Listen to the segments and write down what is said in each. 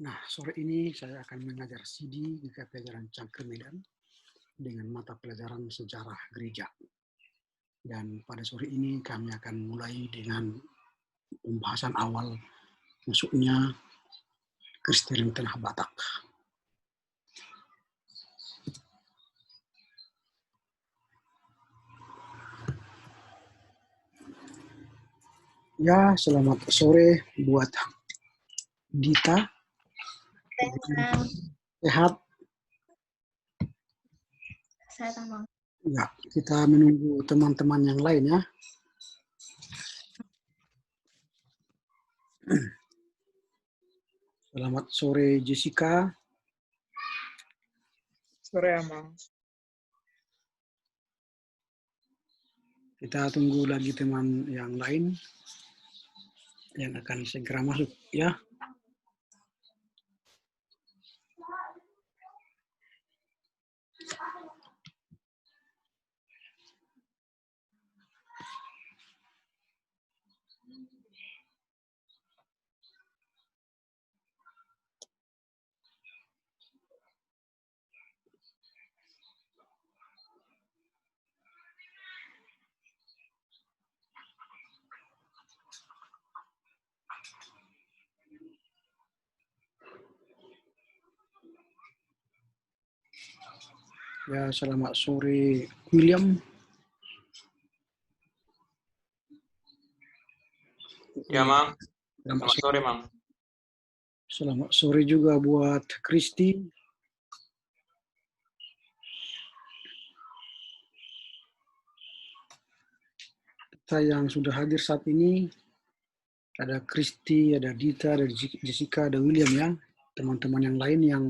Nah, sore ini saya akan mengajar CD di pelajaran Cangkir Medan dengan mata pelajaran sejarah gereja. Dan pada sore ini kami akan mulai dengan pembahasan awal masuknya Kristen Tanah Batak. Ya, selamat sore buat Dita. Sehat? Saya Tamang. Ya, kita menunggu teman-teman yang lain ya. Selamat sore Jessica. Sore, Amang. Kita tunggu lagi teman yang lain yang akan segera masuk ya. Ya, selamat sore William. Ya, Mang. Selamat Selamat sore, Mang. Selamat sore juga buat Kristi. Kita yang sudah hadir saat ini ada Kristi, ada Dita, ada Jessica, ada William ya. Teman-teman yang lain yang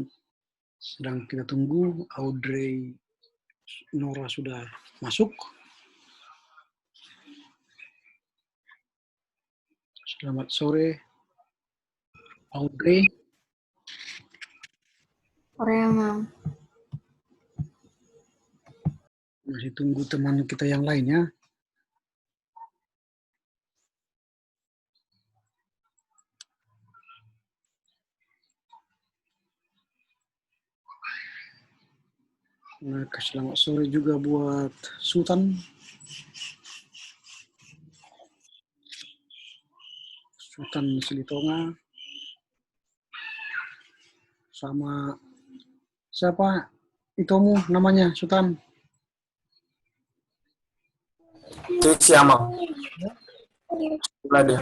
sedang kita tunggu, Audrey, Nora sudah masuk. Selamat sore Audrey. Sore, Amang. Masih tunggu teman kita yang lain ya. Nah, selamat sore juga buat Sultan. Sultan Silitonga. Sama siapa? Itomu namanya, Sultan. Cici, Amang. Dia.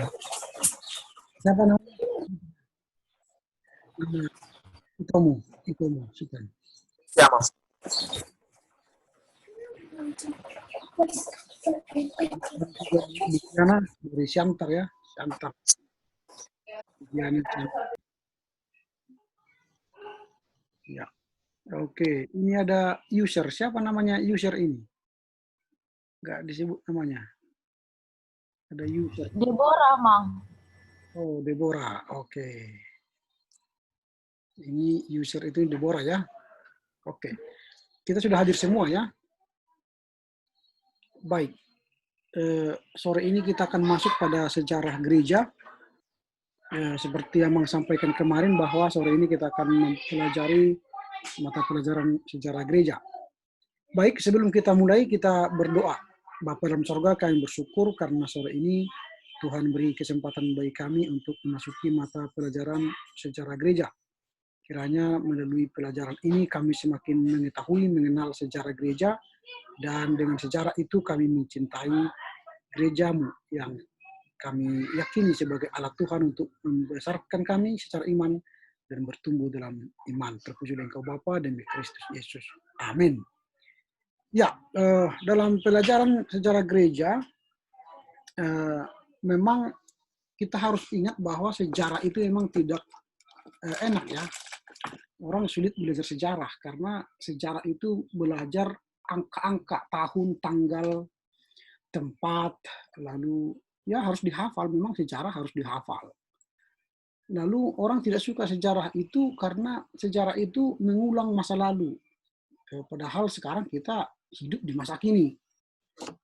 Siapa namanya? Itomu, Sultan. Ya, Amang. Diana dari Siantar ya, Siantar. Diana. Ya, oke. Ini ada user. Siapa namanya user ini? Nggak disebut namanya. Ada user. Deborah, Mang. Oh, Deborah. Oke. Ini user itu Deborah ya. Oke. Kita sudah hadir semua ya. Baik. Sore ini kita akan masuk pada sejarah gereja. Seperti yang Mang sampaikan kemarin bahwa sore ini kita akan mempelajari mata pelajaran sejarah gereja. Baik, sebelum kita mulai kita berdoa. Bapa dalam sorga, kami bersyukur karena sore ini Tuhan beri kesempatan bagi kami untuk memasuki mata pelajaran sejarah gereja. Kiranya melalui pelajaran ini kami semakin mengetahui, mengenal sejarah gereja, dan dengan sejarah itu kami mencintai gerejamu yang kami yakini sebagai alat Tuhan untuk membesarkan kami secara iman dan bertumbuh dalam iman. Terpujilah Engkau Bapa demi Kristus Yesus. Amin. Ya, dalam pelajaran sejarah gereja, memang kita harus ingat bahwa sejarah itu memang tidak enak ya. Orang sulit belajar sejarah karena sejarah itu belajar angka-angka, tahun, tanggal, tempat, lalu ya harus dihafal, memang sejarah harus dihafal. Lalu orang tidak suka sejarah itu karena sejarah itu mengulang masa lalu. Padahal sekarang kita hidup di masa kini.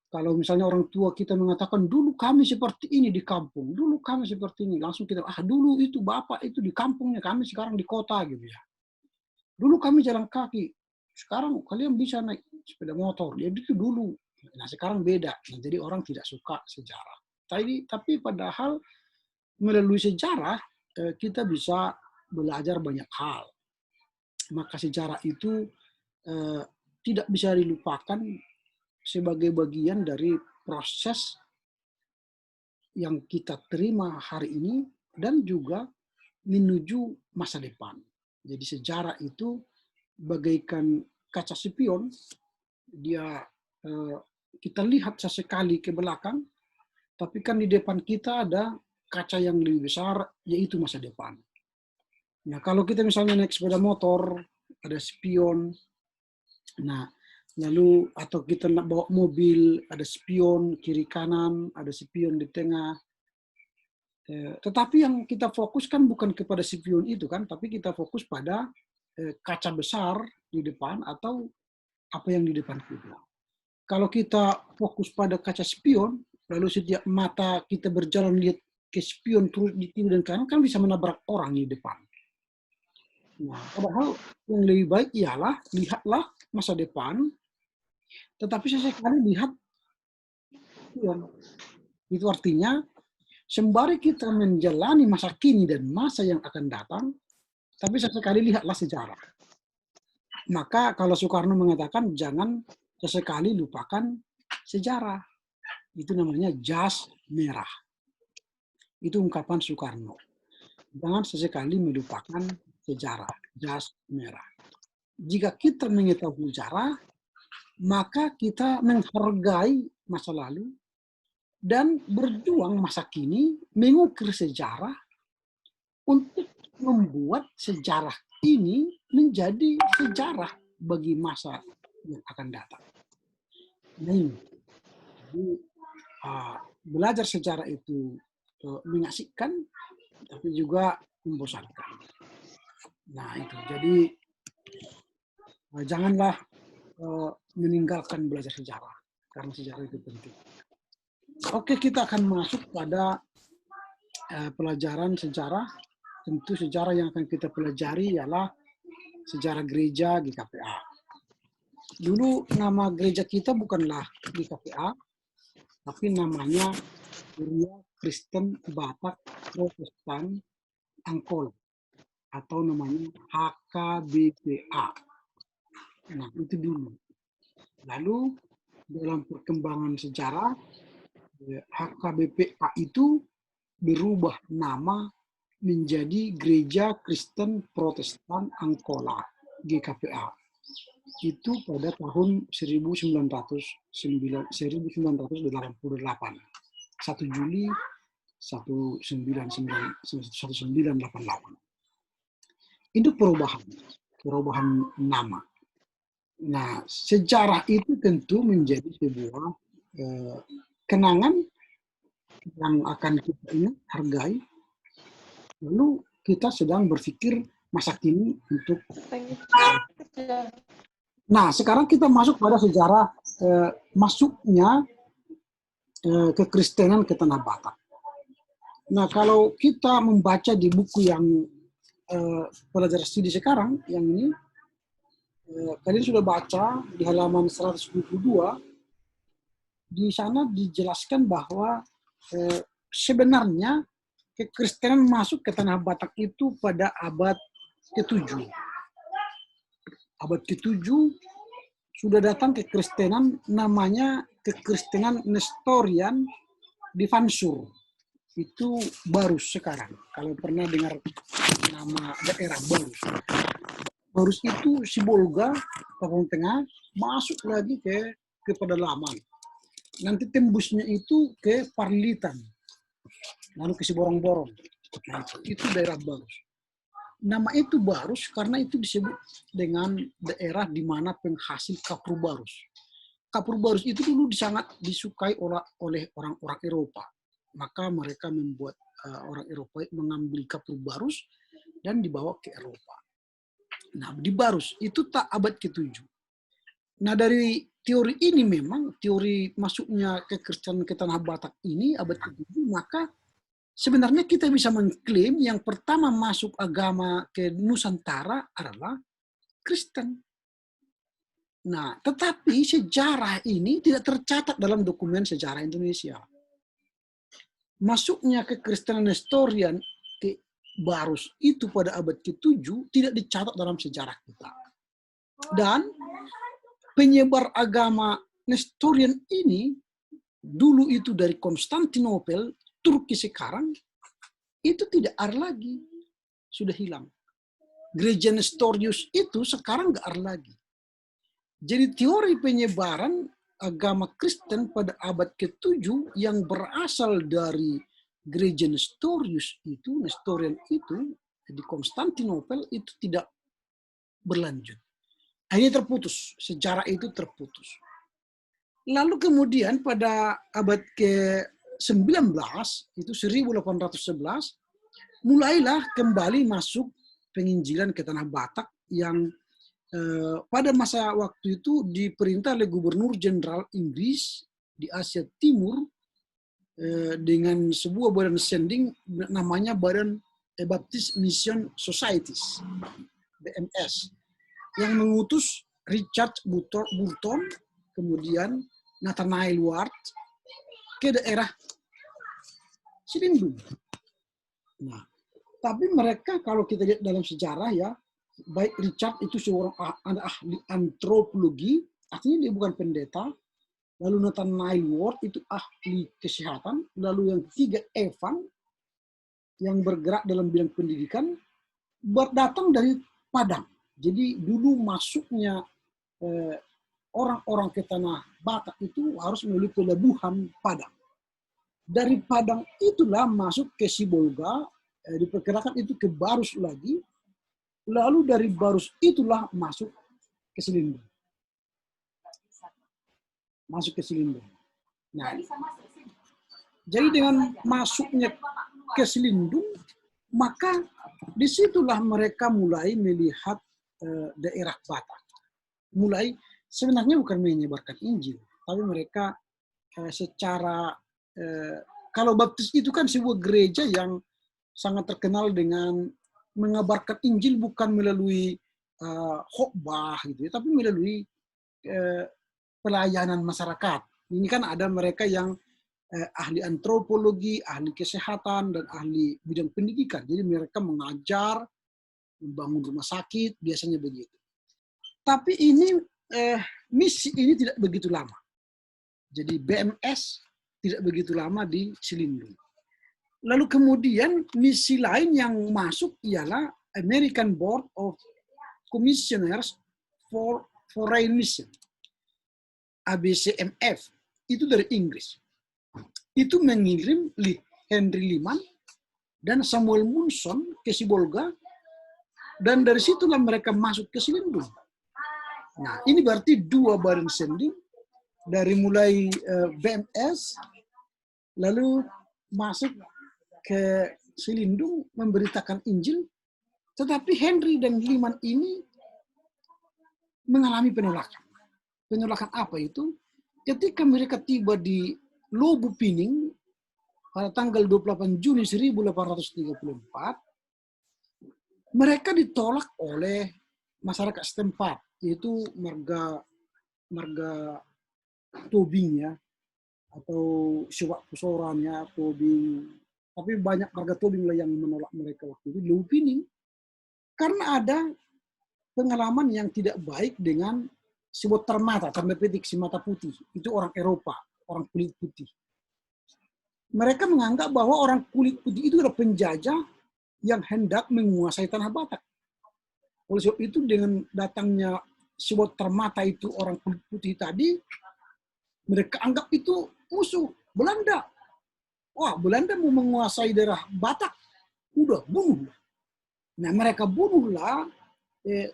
Kalau misalnya orang tua kita mengatakan, dulu kami seperti ini di kampung, dulu kami seperti ini, langsung kita, dulu itu bapak itu di kampungnya, kami sekarang di kota gitu ya. Dulu kami jalan kaki, sekarang kalian bisa naik sepeda motor, jadi itu dulu. Nah sekarang beda, nah, jadi orang tidak suka sejarah. Tapi padahal melalui sejarah kita bisa belajar banyak hal. Maka sejarah itu tidak bisa dilupakan sebagai bagian dari proses yang kita terima hari ini dan juga menuju masa depan. Jadi sejarah itu bagaikan kaca spion, dia kita lihat sesekali ke belakang, tapi kan di depan kita ada kaca yang lebih besar, yaitu masa depan. Nah, kalau kita misalnya naik sepeda motor, ada spion, nah lalu atau kita nak bawa mobil, ada spion kiri kanan, ada spion di tengah. Tetapi yang kita fokuskan bukan kepada spion itu kan, tapi kita fokus pada kaca besar di depan atau apa yang di depan kita. Kalau kita fokus pada kaca spion, lalu setiap mata kita berjalan lihat ke spion terus di kiri dan kanan, kan bisa menabrak orang di depan. Nah, padahal yang lebih baik ialah lihatlah masa depan, tetapi sesekali lihat spion. Itu artinya sembari kita menjalani masa kini dan masa yang akan datang, tapi sesekali lihatlah sejarah. Maka kalau Soekarno mengatakan jangan sesekali lupakan sejarah. Itu namanya jas merah. Itu ungkapan Soekarno. Jangan sesekali melupakan sejarah, jas merah. Jika kita mengetahui sejarah, maka kita menghargai masa lalu dan berjuang masa kini mengukir sejarah untuk membuat sejarah ini menjadi sejarah bagi masa yang akan datang. Nah, jadi belajar sejarah itu mengasihkan, tapi juga membosankan. Nah itu, jadi janganlah meninggalkan belajar sejarah, karena sejarah itu penting. Oke, kita akan masuk pada pelajaran sejarah. Tentu sejarah yang akan kita pelajari ialah sejarah gereja GKPA. Dulu nama gereja kita bukanlah GKPA, tapi namanya Kuria Kristen Batak Protestan Angkol, atau namanya HKBPA. Nah, itu dulu. Lalu dalam perkembangan sejarah, HKBPA itu berubah nama menjadi Gereja Kristen Protestan Angkola, GKPA. Itu pada tahun 1988. 1 Juli 1988. Itu perubahan nama. Nah, sejarah itu tentu menjadi sebuah kenangan yang akan kita ingat, hargai. Lalu kita sedang berpikir masa kini untuk. Nah, sekarang kita masuk pada sejarah masuknya kekristenan ke Tanah Batak. Nah, kalau kita membaca di buku yang pelajar studi sekarang, yang ini, kalian sudah baca di halaman 122, di sana dijelaskan bahwa sebenarnya kekristenan masuk ke Tanah Batak itu pada abad ke-7. Abad ke-7 sudah datang kekristenan, namanya kekristenan Nestorian di Vansur. Itu Barus sekarang. Kalau pernah dengar nama daerah Barus. Barus itu Sibolga, Papua Tengah, masuk lagi ke pedalaman. Nanti tembusnya itu ke Parlitan, lalu ke Siborong-borong. Nah, itu daerah Barus. Nama itu Barus karena itu disebut dengan daerah di mana penghasil kapur barus. Kapur barus itu dulu sangat disukai oleh orang-orang Eropa. Maka mereka membuat orang Eropa mengambil kapur barus dan dibawa ke Eropa. Nah, di Barus itu tak abad ke-7. Nah, dari teori ini memang, teori masuknya kekristenan ke tanah Batak ini abad ke-7, maka sebenarnya kita bisa mengklaim yang pertama masuk agama ke Nusantara adalah Kristen. Nah, tetapi sejarah ini tidak tercatat dalam dokumen sejarah Indonesia. Masuknya kekristenan Nestorian ke Barus itu pada abad ke-7 tidak dicatat dalam sejarah kita. Dan penyebar agama Nestorian ini dulu itu dari Konstantinopel, Turki sekarang, itu tidak ada lagi. Sudah hilang. Gereja Nestorius itu sekarang nggak ada lagi. Jadi teori penyebaran agama Kristen pada abad ke-7 yang berasal dari gereja Nestorius itu, Nestorian itu, di Konstantinopel itu tidak berlanjut. Akhirnya terputus, sejarah itu terputus. Lalu kemudian pada abad ke-19, itu 1811, mulailah kembali masuk penginjilan ke tanah Batak yang pada masa waktu itu diperintah oleh Gubernur Jenderal Inggris di Asia Timur dengan sebuah badan sending namanya Badan Baptist Mission Societies, BMS, yang mengutus Richard Burton, kemudian Nathanael Ward ke daerah Silindung. Nah, tapi mereka kalau kita lihat dalam sejarah ya, baik Richard itu seorang ahli antropologi, artinya dia bukan pendeta. Lalu Nathanael Ward itu ahli kesehatan. Lalu yang ketiga Evan yang bergerak dalam bidang pendidikan, datang dari Padang. Jadi dulu masuknya orang-orang ke tanah Batak itu harus melalui pelabuhan Padang. Dari Padang itulah masuk ke Sibolga, diperkirakan itu ke Barus lagi. Lalu dari Barus itulah masuk ke Silindung. Masuk ke Silindung. Nah, jadi dengan masuknya ke Silindung, maka disitulah mereka mulai melihat daerah Batak. Mulai sebenarnya bukan menyebarkan Injil, tapi mereka secara kalau Baptis itu kan sebuah gereja yang sangat terkenal dengan mengabarkan Injil bukan melalui khotbah gitu, tapi melalui pelayanan masyarakat. Ini kan ada mereka yang ahli antropologi, ahli kesehatan, dan ahli bidang pendidikan. Jadi mereka mengajar, membangun rumah sakit, biasanya begitu. Tapi ini misi ini tidak begitu lama. Jadi BMS tidak begitu lama di Silindung. Lalu kemudian misi lain yang masuk ialah American Board of Commissioners for Foreign Mission, ABCMF, itu dari Inggris. Itu mengirim Henry Liman dan Samuel Munson ke Sibolga, dan dari situlah mereka masuk ke Silindung. Nah, ini berarti dua badan sending, dari mulai BMS, lalu masuk ke Silindung memberitakan Injil, tetapi Henry dan Liman ini mengalami penolakan. Penolakan apa itu? Ketika mereka tiba di Lobu Pining pada tanggal 28 Juni 1834, mereka ditolak oleh masyarakat setempat, yaitu marga Tobing ya, atau Siwak Pusorannya, Tobing. Tapi banyak marga Tobing lah yang menolak mereka waktu itu di Lobu Pining. Karena ada pengalaman yang tidak baik dengan si botar mata, tanda petik si mata putih. Itu orang Eropa, orang kulit putih. Mereka menganggap bahwa orang kulit putih itu adalah penjajah yang hendak menguasai tanah Batak. Oleh sebab itu dengan datangnya si botar mata itu orang kulit putih tadi, mereka anggap itu musuh Belanda. Wah, Belanda mau menguasai daerah Batak. Udah, bunuh. Nah, mereka bunuhlah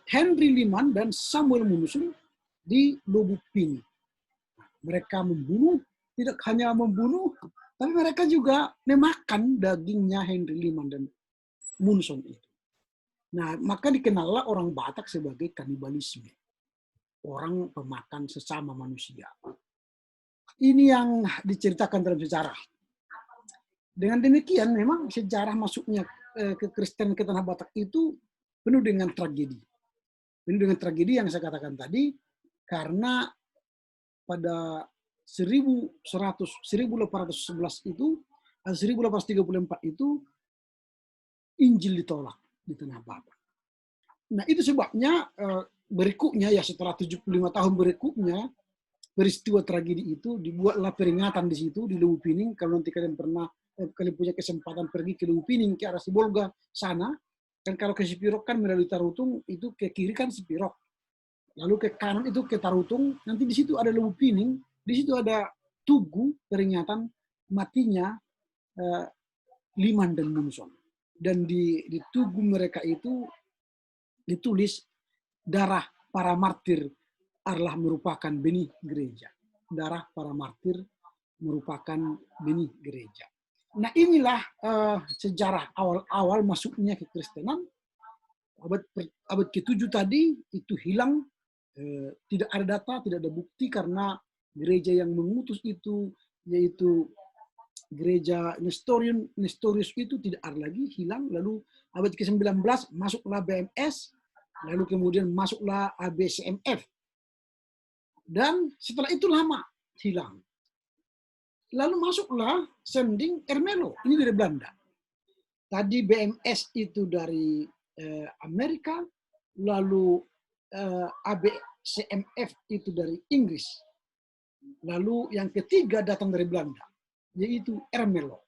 Henry Liman dan Samuel Munson di Lobu Pining. Mereka membunuh, tidak hanya membunuh, tapi mereka juga memakan dagingnya Henry Liman dan Munson itu. Nah, maka dikenallah orang Batak sebagai kanibalisme. orang pemakan sesama manusia. Ini yang diceritakan dalam sejarah. Dengan demikian memang sejarah masuknya ke Kristen ke Tanah Batak itu penuh dengan tragedi. Penuh dengan tragedi yang saya katakan tadi, karena pada 1811 itu, 1834 itu, Injil ditolak di Tanah Batak. Nah itu sebabnya berikutnya ya setelah 75 tahun berikutnya, peristiwa tragedi itu dibuatlah peringatan di situ di Luwu Pining. Kalau nanti kalian kalian punya kesempatan pergi ke Luwu Pining ke arah Sibolga sana, kan kalau ke Sipirok kan melalui Tarutung itu ke kiri kan Sipirok, lalu ke kanan itu ke Tarutung, nanti di situ ada Luwu Pining, di situ ada tugu peringatan matinya Liman dan Mumson, dan di tugu mereka itu ditulis darah para martir adalah merupakan benih gereja. Darah para martir merupakan benih gereja. Nah inilah sejarah awal-awal masuknya ke Kristenan. Abad ke-7 tadi itu hilang, tidak ada data, tidak ada bukti, karena gereja yang mengutus itu, yaitu gereja Nestorius itu tidak ada lagi, hilang. Lalu abad ke-19 masuklah BMS, lalu kemudian masuklah ABCMF. Dan setelah itu lama hilang. Lalu masuklah Sending Ermelo, ini dari Belanda. Tadi BMS itu dari Amerika, lalu ABCMF itu dari Inggris. Lalu yang ketiga datang dari Belanda, yaitu Ermelo.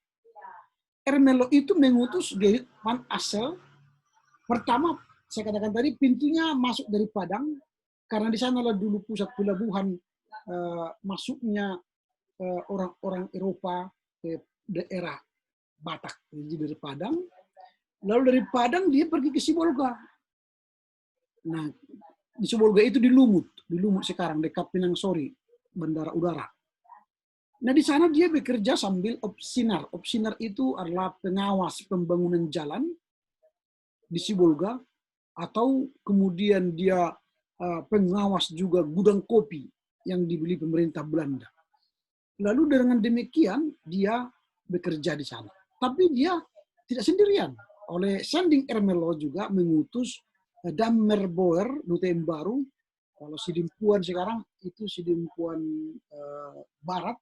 Ermelo itu mengutus Gerrit van Assel. Pertama, saya katakan tadi, pintunya masuk dari Padang, karena di sanalah dulu pusat pelabuhan masuknya orang-orang Eropa ke daerah Batak, jadi dari Padang. Lalu dari Padang dia pergi ke Sibolga. Nah, di Sibolga itu di Lumut sekarang dekat Pinang Sori, bandara udara. Nah, di sana dia bekerja sambil opsinar. Opsinar itu adalah pengawas pembangunan jalan di Sibolga, atau kemudian dia pengawas juga gudang kopi yang dibeli pemerintah Belanda. Lalu dengan demikian dia bekerja di sana. Tapi dia tidak sendirian. Oleh Sending Ermelo juga mengutus Dammerboer, Duta Baru. Kalau Sidimpuan sekarang itu Sidimpuan Barat,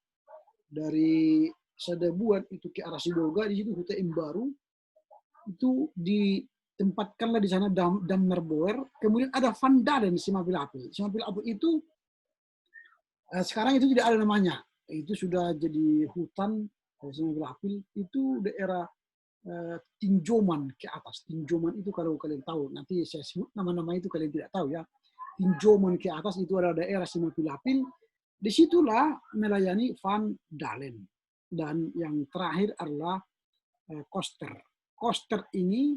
dari Sedabuan itu ke arah Sibolga, di situ Duta Baru. Itu ditempatkanlah di sana Dammerboer. Kemudian ada Van Dalen Simapilapil. Simapilapil itu sekarang itu tidak ada namanya. Itu sudah jadi hutan. Simapilapil itu daerah Tinjoman ke atas. Tinjoman itu kalau kalian tahu, nanti saya sebut nama-nama itu kalian tidak tahu ya. Tinjoman ke atas itu adalah daerah Simapilapil. Disitulah melayani Van Dalen. Dan yang terakhir adalah Koster. Koster ini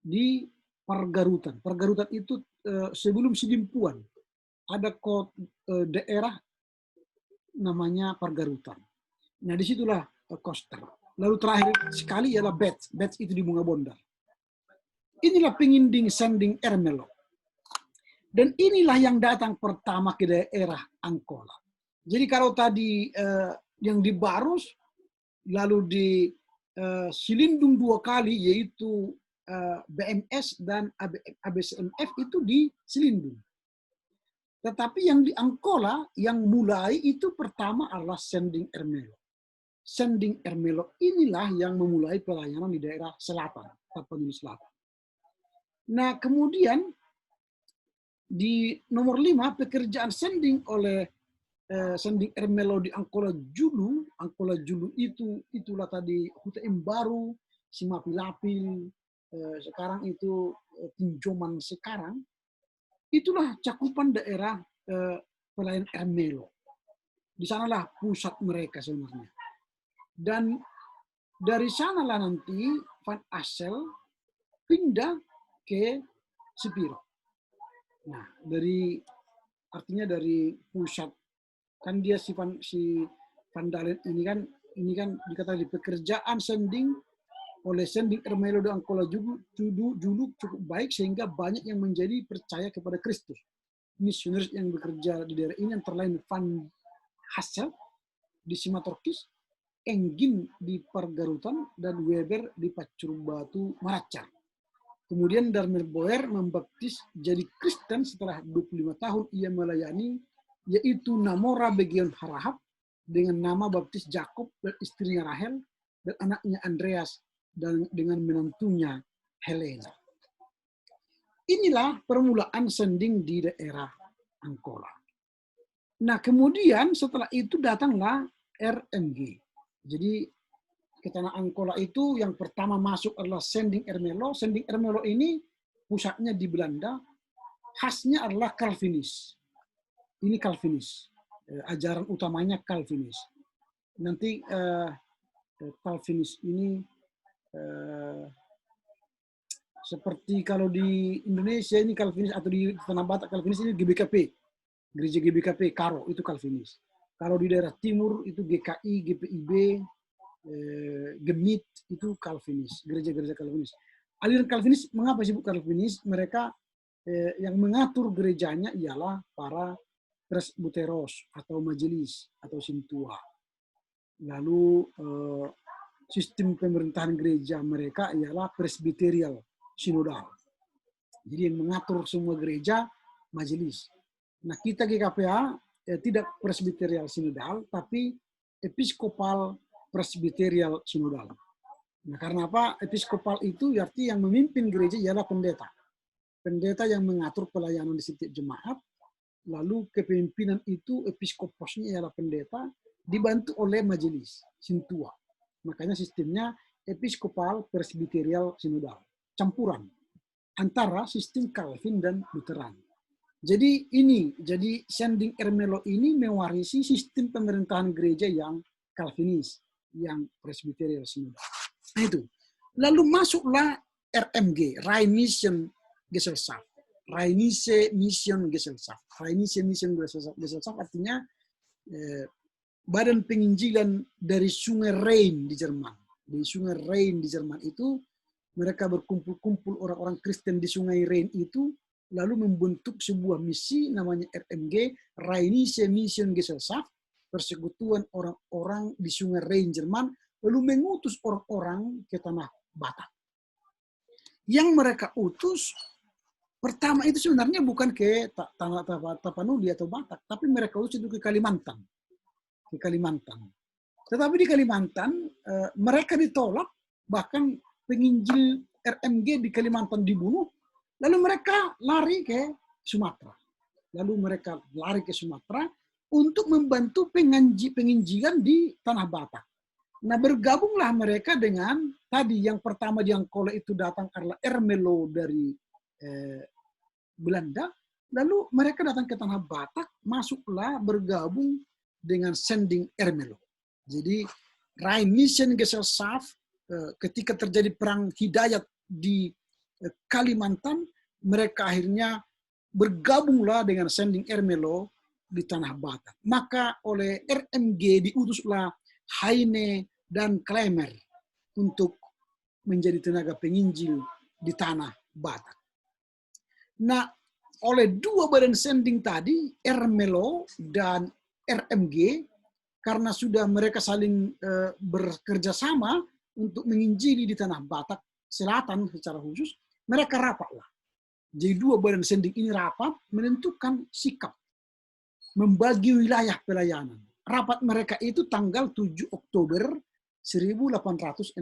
di Pargarutan. Pargarutan itu sebelum Sidimpuan. Ada daerah namanya Pargarutan. Nah disitulah Koster. Lalu terakhir sekali ialah Betz. Betz itu di Bunga Bondar. Inilah penginding Sending Ermelo. Dan inilah yang datang pertama ke daerah Angkola. Jadi kalau tadi yang di Barus, lalu di Silindung 2 kali, yaitu BMS dan ABCMF itu di Silindung. Tetapi yang di Angkola, yang mulai itu pertama adalah Sending Ermelo. Sending Ermelo inilah yang memulai pelayanan di daerah selatan, Tapanuli Selatan. Nah, kemudian di nomor 5 pekerjaan sending oleh Sending Ermelo di Angkola Julu. Angkola Julu itulah tadi Huta Baru, Simapilapil, sekarang itu Tinjoman sekarang. Itulah cakupan daerah pelayanan Ermelo. Di sanalah pusat mereka sebenarnya. Dan dari sanalah nanti Van Assel pindah ke Sipiro. Nah, artinya dari pusat, kan dia si Van Dalen ini kan dikatakan di pekerjaan sending oleh Sending Ermelo dan Angkola Julu cukup baik, sehingga banyak yang menjadi percaya kepada Kristus. misionaris yang bekerja di daerah ini antara lain Van Hasselt di Simatorkis, Engin di Pargarutan, dan Weber di Pacur Batu Maracar. Kemudian Darmer Boer membaptis jadi Kristen setelah 25 tahun ia melayani, yaitu Namora Begion Harahap dengan nama baptis Jakob dan istrinya Rahel dan anaknya Andreas dan dengan menantunya Helena. Inilah permulaan sending di daerah Angkola. Nah, kemudian setelah itu datanglah RMG. Jadi ke tanah Angkola itu yang pertama masuk adalah Sending Ermelo. Sending Ermelo ini pusatnya di Belanda, khasnya adalah Calvinis. Ini Calvinis, ajaran utamanya Calvinis. Nanti Calvinis ini seperti kalau di Indonesia ini Calvinis atau di Tanah Batak Calvinis ini GBKP, gereja GBKP Karo itu Calvinis. Kalau di daerah timur itu GKI, GPIB, Gemit itu Calvinis, gereja-gereja Calvinis. Aliran Calvinis, mengapa disebut Calvinis? Mereka yang mengatur gerejanya ialah para presbyteros atau majelis atau sintua. Lalu sistem pemerintahan gereja mereka ialah presbyterial sinodal. Jadi yang mengatur semua gereja majelis. Nah, kita GKPA tidak presbyterial sinodal, tapi episkopal presbyterial sinodal. Nah, karena apa? Episkopal itu arti yang memimpin gereja ialah pendeta. Pendeta yang mengatur pelayanan di setiap jemaat, lalu kepemimpinan itu episkoposnya ialah pendeta, dibantu oleh majelis, sintua. Makanya sistemnya episkopal presbyterial sinodal. Campuran antara sistem Calvin dan Lutheran. Jadi Sending Ermelo ini mewarisi sistem pemerintahan gereja yang Calvinis, yang presbyterial sinodal. Nah itu. Lalu masuklah RMG, Rheinische Gesellschaft. Rheinische Mission Gesellschaft. Rheinische Mission Gesellschaft artinya badan penginjilan dari Sungai Rhein di Jerman. Di Sungai Rhein di Jerman itu mereka berkumpul-kumpul orang-orang Kristen di Sungai Rhein itu, lalu membentuk sebuah misi namanya RMG, Rheinische Mission Gesellschaft, persekutuan orang-orang di Sungai Rhein Jerman, lalu mengutus orang-orang ke tanah Batak. Yang mereka utus pertama itu sebenarnya bukan ke tanah Tapanuli atau Batak, tapi mereka utus itu ke Kalimantan. Ke Kalimantan. Tetapi di Kalimantan mereka ditolak, bahkan penginjil RMG di Kalimantan dibunuh, lalu mereka lari ke Sumatera. Untuk membantu penginjilan di Tanah Batak. Nah, bergabunglah mereka dengan tadi yang pertama di Angkola itu datang adalah Ermelo dari Belanda, lalu mereka datang ke Tanah Batak, masuklah bergabung dengan Sending Ermelo. Jadi Rheinische Gesellschaft ketika terjadi perang Hidayat di Kalimantan, mereka akhirnya bergabunglah dengan Sending Ermelo di Tanah Batak. Maka oleh RMG diutuslah Heine dan Klemer untuk menjadi tenaga penginjil di Tanah Batak. Nah, oleh dua badan sending tadi, Ermelo dan RMG, karena sudah mereka saling bekerja sama untuk menginjili di Tanah Batak Selatan secara khusus, mereka rapatlah. Jadi dua badan sending ini rapat menentukan sikap, membagi wilayah pelayanan. Rapat mereka itu tanggal 7 Oktober 1861.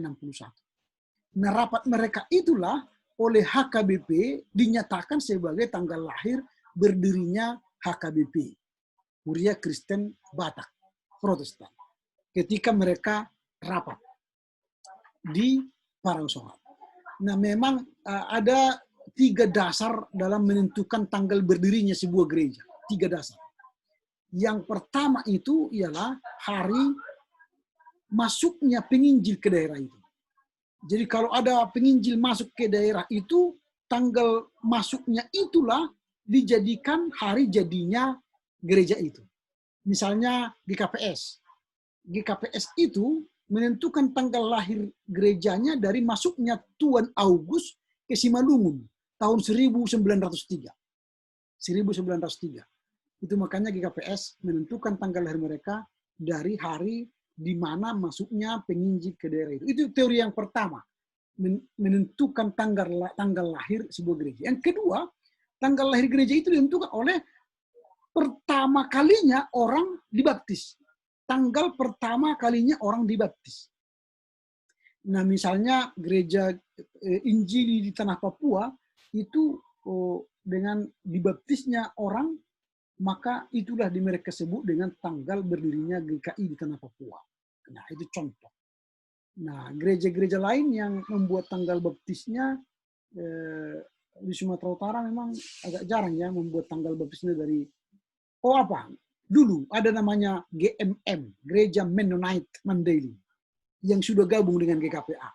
Nah, rapat mereka itulah oleh HKBP dinyatakan sebagai tanggal lahir berdirinya HKBP, Huria Kristen Batak Protestan. Ketika mereka rapat di Parangsohat. Nah, memang ada 3 dasar dalam menentukan tanggal berdirinya sebuah gereja. 3 dasar. Yang pertama itu ialah hari masuknya penginjil ke daerah itu. Jadi kalau ada penginjil masuk ke daerah itu, tanggal masuknya itulah dijadikan hari jadinya gereja itu. Misalnya GKPS. GKPS itu menentukan tanggal lahir gerejanya dari masuknya Tuan August ke Simalungun tahun 1903. 1903. Itu makanya GKPS menentukan tanggal lahir mereka dari hari di mana masuknya penginjil ke daerah itu. Itu teori yang pertama, menentukan tanggal lahir sebuah gereja. Yang kedua, tanggal lahir gereja itu ditentukan oleh pertama kalinya orang dibaptis. Tanggal pertama kalinya orang dibaptis. Nah, misalnya gereja Injili di tanah Papua itu dengan dibaptisnya orang, maka itulah mereka sebut dengan tanggal berdirinya GKI di tanah Papua. Nah, itu contoh. Nah, gereja-gereja lain yang membuat tanggal baptisnya di Sumatera Utara memang agak jarang ya membuat tanggal baptisnya dari apa? Dulu ada namanya GMM, Gereja Mennonite Mandailing, yang sudah gabung dengan GKPA.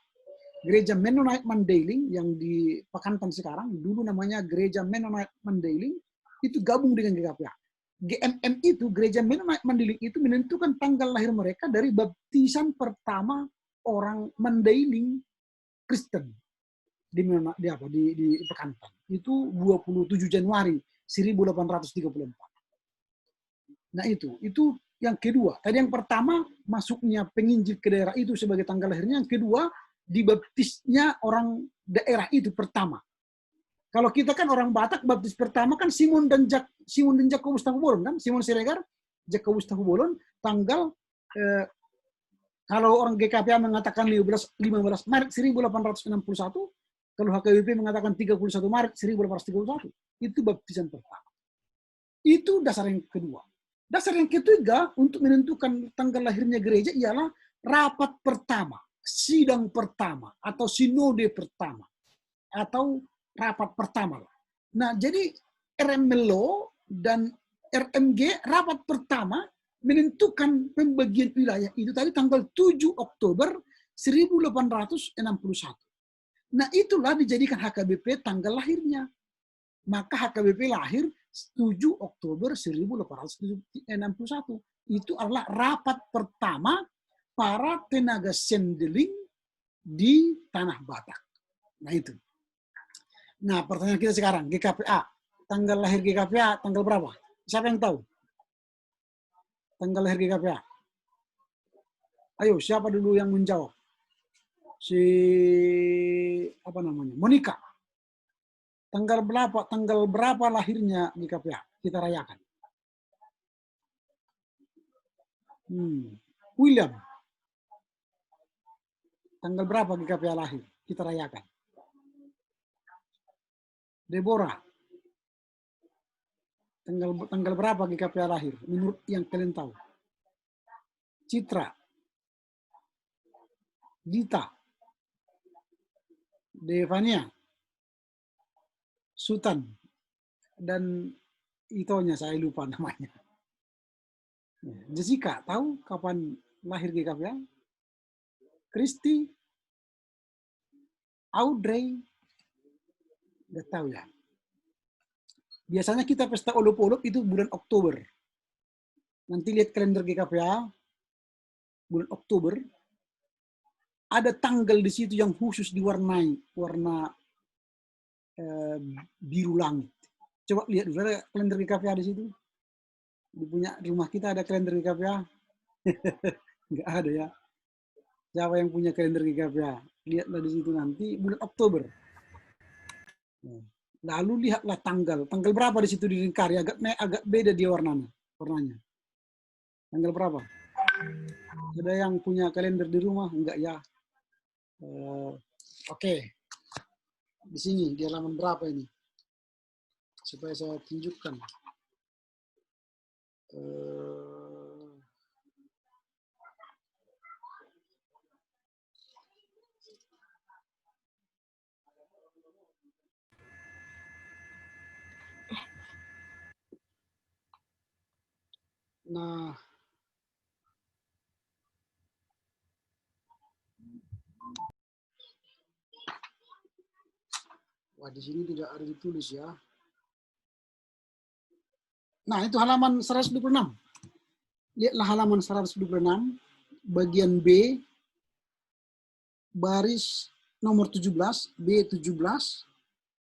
Gereja Mennonite Mandailing yang di Pakantan sekarang, dulu namanya Gereja Mennonite Mandailing, itu gabung dengan GKPA. GMM itu, Gereja Mennonite Mandailing itu menentukan tanggal lahir mereka dari baptisan pertama orang Mandailing Kristen di Pakantan. Itu 27 Januari 1834. Nah itu yang kedua. Tadi yang pertama masuknya penginjil ke daerah itu sebagai tanggal lahirnya. Yang kedua dibaptisnya orang daerah itu pertama. Kalau kita kan orang Batak baptis pertama kan Simon dan Jakobus Tahubolon kan, Simon Siregar, Jakobus Tahubolon tanggal kalau orang GKPA mengatakan 15 Maret 1861, kalau HKBP mengatakan 31 Maret 1831, itu baptisan pertama. Itu dasar yang kedua. Dasar yang ketiga untuk menentukan tanggal lahirnya gereja ialah rapat pertama, sidang pertama, atau sinode pertama, atau rapat pertama. Nah, jadi RMLO dan RMG rapat pertama menentukan pembagian wilayah itu tadi tanggal 7 Oktober 1861. Nah, itulah dijadikan HKBP tanggal lahirnya. Maka HKBP lahir 7 Oktober 1861. Itu adalah rapat pertama para tenaga sendeling di Tanah Batak. Nah itu. Nah pertanyaan kita sekarang, GKPA. Tanggal lahir GKPA tanggal berapa? Siapa yang tahu? Tanggal lahir GKPA. Ayo, siapa dulu yang menjawab? Monica. Tanggal berapa lahirnya GKPA? Kita rayakan. William. Tanggal berapa GKPA lahir? Kita rayakan. Deborah. Tanggal berapa GKPA lahir? Menurut yang kalian tahu. Citra. Dita. Devania. Sultan. Dan itonya saya lupa namanya. Jessica, tahu kapan lahir GKPA? Kristi, Audrey, nggak tahu ya. Biasanya kita pesta olup-olup itu bulan Oktober. Nanti lihat kalender GKPA, bulan Oktober, ada tanggal di situ yang khusus diwarnai, warna biru langit. Coba lihat dulu, ada kalender GKPA di situ. Di punya rumah kita ada kalender GKPA? Nggak ada ya. Siapa yang punya kalender GKPA? Lihatlah di situ nanti bulan Oktober. Lalu lihatlah tanggal berapa di situ di lingkari, agak beda dia warnanya. Tanggal berapa? Ada yang punya kalender di rumah? Enggak ya? Oke. Di sini di halaman berapa ini? Supaya saya tunjukkan. Nah, wah di sini tidak ada ditulis ya. Nah, itu halaman 126. Lihatlah halaman 126, bagian B, baris nomor 17, B17,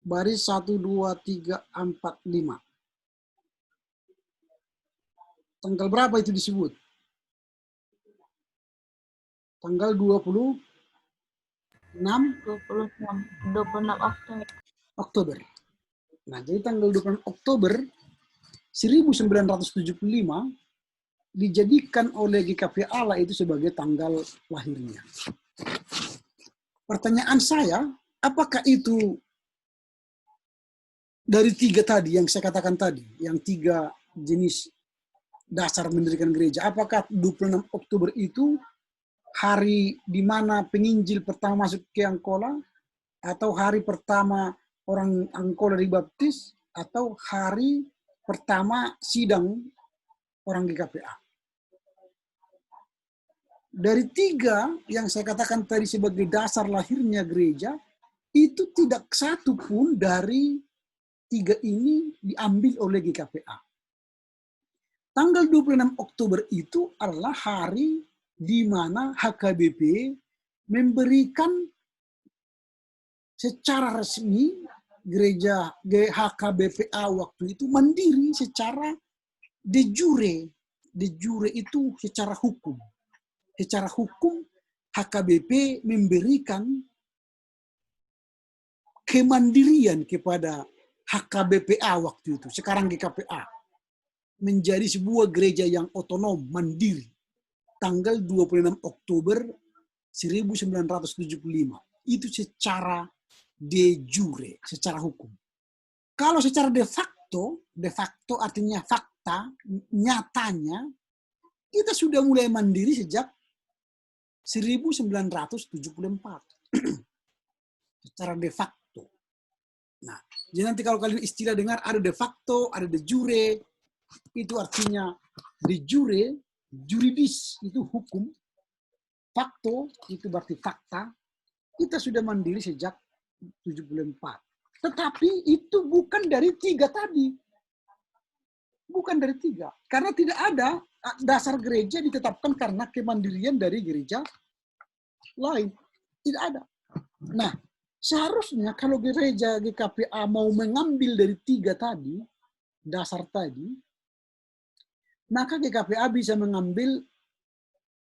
baris 1, 2, 3, 4, 5. Tanggal berapa itu disebut? Tanggal 26 26 Oktober. Oktober. Nah, jadi tanggal 26 Oktober 1975 dijadikan oleh GKPA lah itu sebagai tanggal lahirnya. Pertanyaan saya, apakah itu dari 3 tadi yang saya katakan tadi, yang 3 jenis dasar mendirikan gereja, apakah 26 Oktober itu hari di mana penginjil pertama masuk ke Angkola, atau hari pertama orang Angkola dibaptis, atau hari pertama sidang orang GKPA? Dari 3 yang saya katakan tadi sebagai dasar lahirnya gereja, itu tidak satu pun dari 3 ini diambil oleh GKPA. Tanggal 26 Oktober itu adalah hari di mana HKBP memberikan secara resmi gereja HKBPA waktu itu mandiri secara de jure. De jure itu secara hukum. Secara hukum HKBP memberikan kemandirian kepada HKBPA waktu itu, sekarang GKPA, menjadi sebuah gereja yang otonom, mandiri. Tanggal 26 Oktober 1975. Itu secara de jure, secara hukum. Kalau secara de facto artinya fakta, nyatanya, kita sudah mulai mandiri sejak 1974. Secara de facto. Nah, jadi nanti kalau kalian istilah dengar ada de facto, ada de jure, itu artinya de jure, juridis, itu hukum. Fakto, itu berarti fakta. Kita sudah mandiri sejak 74. Tetapi itu bukan dari 3 tadi. Bukan dari 3. Karena tidak ada dasar gereja ditetapkan karena kemandirian dari gereja lain. Tidak ada. Nah, seharusnya kalau gereja GKPA mau mengambil dari 3 tadi, dasar tadi, maka GKPA bisa mengambil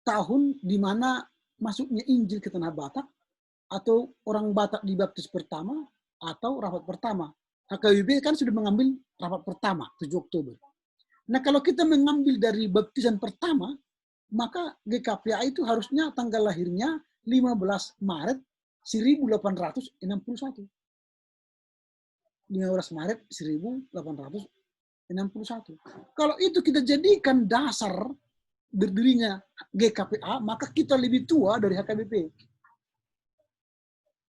tahun di mana masuknya Injil ke Tanah Batak, atau orang Batak dibaptis pertama, atau rapat pertama. HKBP kan sudah mengambil rapat pertama, 7 Oktober. Nah, kalau kita mengambil dari baptisan pertama, maka GKPA itu harusnya tanggal lahirnya 15 Maret 1861. 15 Maret 1861. Kalau itu kita jadikan dasar berdirinya GKPA, maka kita lebih tua dari HKBP.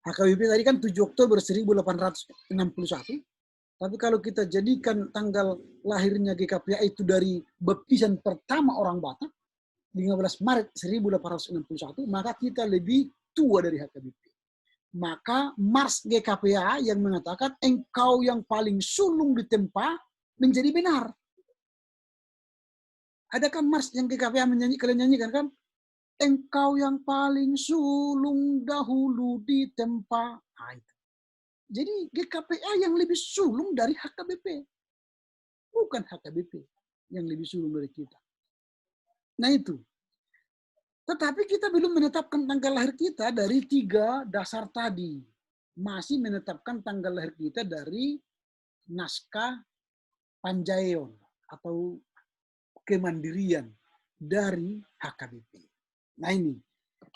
HKBP tadi kan 7 Oktober 1861. Tapi kalau kita jadikan tanggal lahirnya GKPA itu dari baptisan pertama orang Batak, 15 Maret 1861, maka kita lebih tua dari HKBP. Maka Mars GKPA yang mengatakan engkau yang paling sulung ditempa menjadi benar. Adakah Mars yang GKPA kalian nyanyikan kan? Engkau yang paling sulung dahulu ditempa. Jadi GKPA yang lebih sulung dari HKBP. Bukan HKBP yang lebih sulung dari kita. Nah itu. Tetapi kita belum menetapkan tanggal lahir kita dari 3 dasar tadi. Masih menetapkan tanggal lahir kita dari naskah Panjaeon atau kemandirian dari HKBP. Nah ini.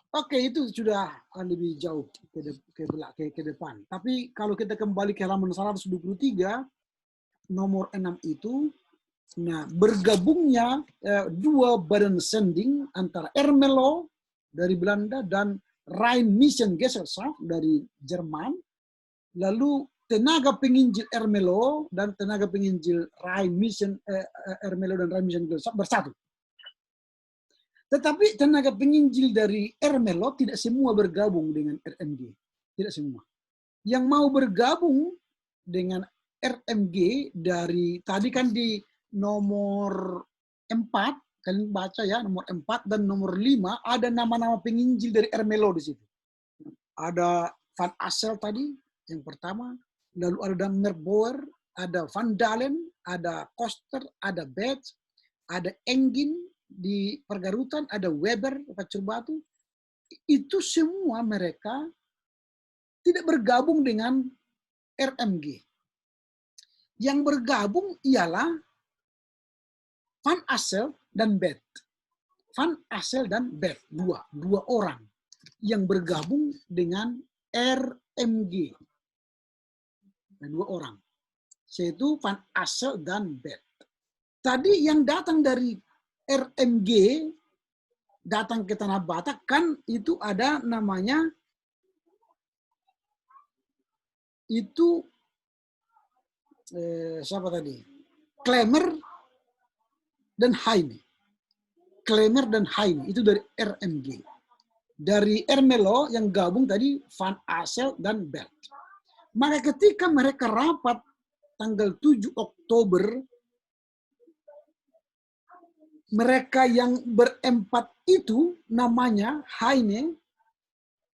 Oke, itu sudah lebih jauh ke depan. Tapi kalau kita kembali ke halaman 123, nomor 6 itu, nah, bergabungnya 2 badan sending antara Ermelo dari Belanda dan Rheinmission-Gesellschaft dari Jerman, lalu tenaga penginjil Ermelo dan tenaga penginjil Ermelo dan Rheinmission-Gesellschaft bersatu. Tetapi tenaga penginjil dari Ermelo tidak semua bergabung dengan RMG. Tidak semua. Yang mau bergabung dengan RMG dari, tadi kan di nomor 4, kalian baca ya, nomor 4 dan nomor 5, ada nama-nama penginjil dari Ermelo di situ. Ada Van Assel tadi, yang pertama. Lalu ada Merboer, ada Van Dalen, ada Koster, ada Betts, ada Engin di Pergarutan, ada Weber, Pacur Batu. Itu semua mereka tidak bergabung dengan RMG. Yang bergabung ialah Van Assel dan Beth. Van Assel dan Beth, dua orang yang bergabung dengan RMG. Nah, 2 orang, yaitu Van Assel dan Beth. Tadi yang datang dari RMG datang ke Tanah Batak kan itu ada namanya itu siapa tadi? Klemer dan Heine. Klemer dan Heine itu dari RMG. Dari Ermelo yang gabung tadi Van Assel dan Beth. Maka ketika mereka rapat tanggal 7 Oktober, mereka yang berempat itu namanya Heine,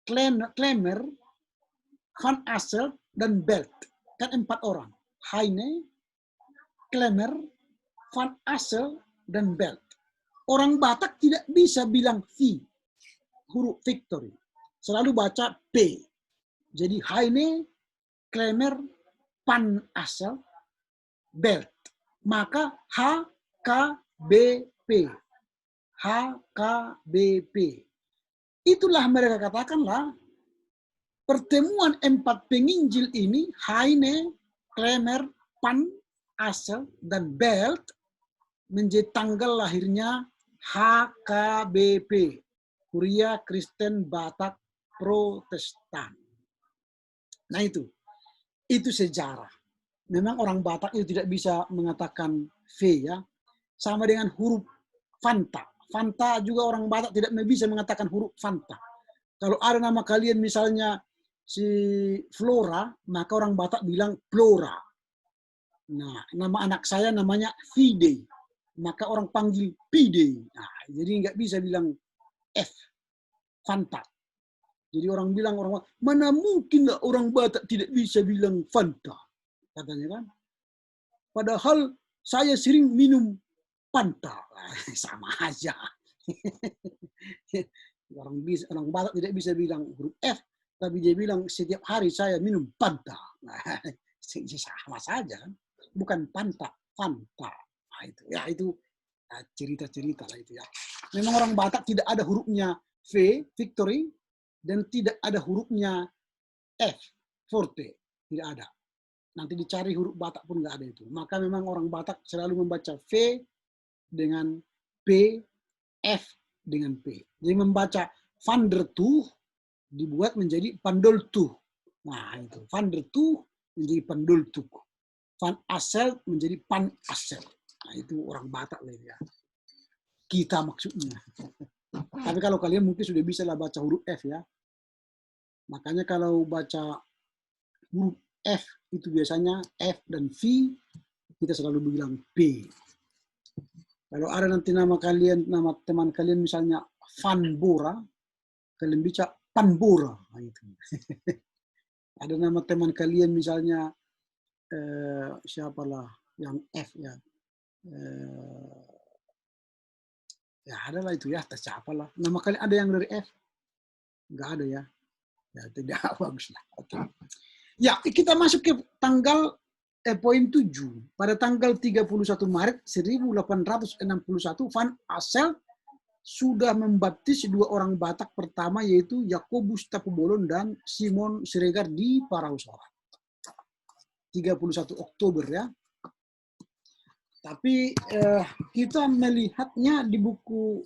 Klemer, Van Assel, dan Beth. Kan 4 orang. Heine, Klemer, Van Assel, dan Beth. Orang Batak tidak bisa bilang V, huruf victory. Selalu baca P. Jadi Heine, Klemer, Van Assel, Beth. Maka HKBP. HKBP. Itulah mereka katakanlah pertemuan 4 penginjil ini, Heine, Klemer, Van Assel, dan Beth, menjadi tanggal lahirnya HKBP, Kuria Kristen Batak Protestan. Nah itu sejarah. Memang orang Batak itu tidak bisa mengatakan V ya, sama dengan huruf Fanta. Fanta juga orang Batak tidak bisa mengatakan huruf Fanta. Kalau ada nama kalian misalnya si Flora, maka orang Batak bilang Flora. Nah, nama anak saya namanya Fide, maka orang panggil Pide. Nah, jadi nggak bisa bilang F, Fanta. Jadi orang bilang, mana mungkin lah orang Batak tidak bisa bilang Fanta, katanya kan. Padahal saya sering minum Fanta, sama aja. Orang Batak tidak bisa bilang huruf F, tapi dia bilang setiap hari saya minum Fanta. Sama saja kan. Bukan Fanta, Fanta. Nah, itu cerita-cerita lah itu ya. Memang orang Batak tidak ada hurufnya V, victory, dan tidak ada hurufnya F, forte. Tidak ada. Nanti dicari huruf Batak pun nggak ada itu. Maka memang orang Batak selalu membaca V dengan P, F dengan P. Jadi membaca Van der Tuch dibuat menjadi Pandoltuch. Nah itu. Van der Tuch menjadi Pandoltuch. Van Assel menjadi Pan Assel. Nah itu orang Batak lah ya. Kita maksudnya. Tapi kalau kalian mungkin sudah bisa lah baca huruf F ya. Makanya kalau baca huruf F itu biasanya F dan V, kita selalu bilang P. Kalau ada nanti nama teman kalian misalnya Van Bora, kalian bicara Panbora. Nah, itu. Ada nama teman kalian misalnya siapalah yang F ya. Ya adalah itu ya, siapalah. Nama kalian ada yang dari F? Enggak ada ya. Ya tidak bagus lah. Oke. Ya, kita masuk ke tanggal poin 7. Pada tanggal 31 Maret 1861, Van Assel sudah membaptis 2 orang Batak pertama, yaitu Yakobus Tapubolon dan Simon Siregar di Parausaha. 31 Oktober ya. Tapi kita melihatnya di buku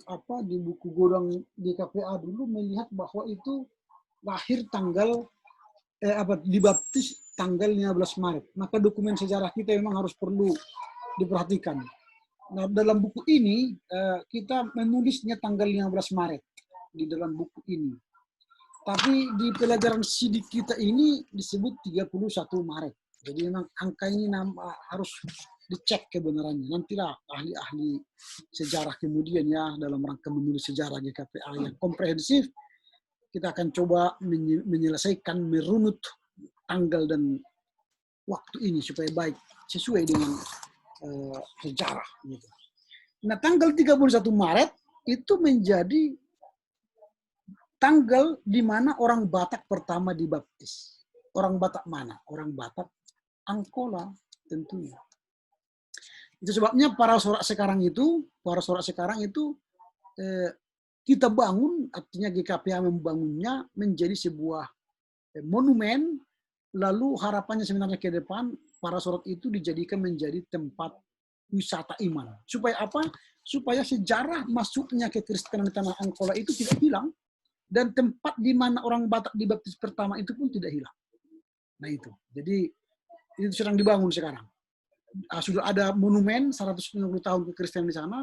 Godang di KPA dulu melihat bahwa itu lahir tanggal dibaptis tanggal 15 Maret. Maka dokumen sejarah kita memang harus perlu diperhatikan. Nah, dalam buku ini kita menulisnya tanggal 15 Maret di dalam buku ini. Tapi di pelajaran sidik kita ini disebut 31 Maret. Jadi memang angka ini harus dicek kebenarannya. Nantilah ahli-ahli sejarah kemudian ya dalam rangka menulis sejarah GKPA yang komprehensif, kita akan coba menyelesaikan merunut tanggal dan waktu ini supaya baik sesuai dengan sejarah. Gitu. Nah, tanggal 31 Maret itu menjadi tanggal di mana orang Batak pertama dibaptis. Orang Batak mana? Orang Batak Angkola tentunya. Itu sebabnya para sorak sekarang itu kita bangun, artinya GKPA membangunnya menjadi sebuah monumen, lalu harapannya sebenarnya ke depan para sorak itu dijadikan menjadi tempat wisata iman. Supaya apa? Supaya sejarah masuknya kekristenan di tanah Angkola itu tidak hilang, dan tempat di mana orang Batak dibaptis pertama itu pun tidak hilang. Nah itu, jadi itu sedang dibangun sekarang. Sudah ada monumen 150 tahun kekristenan di sana,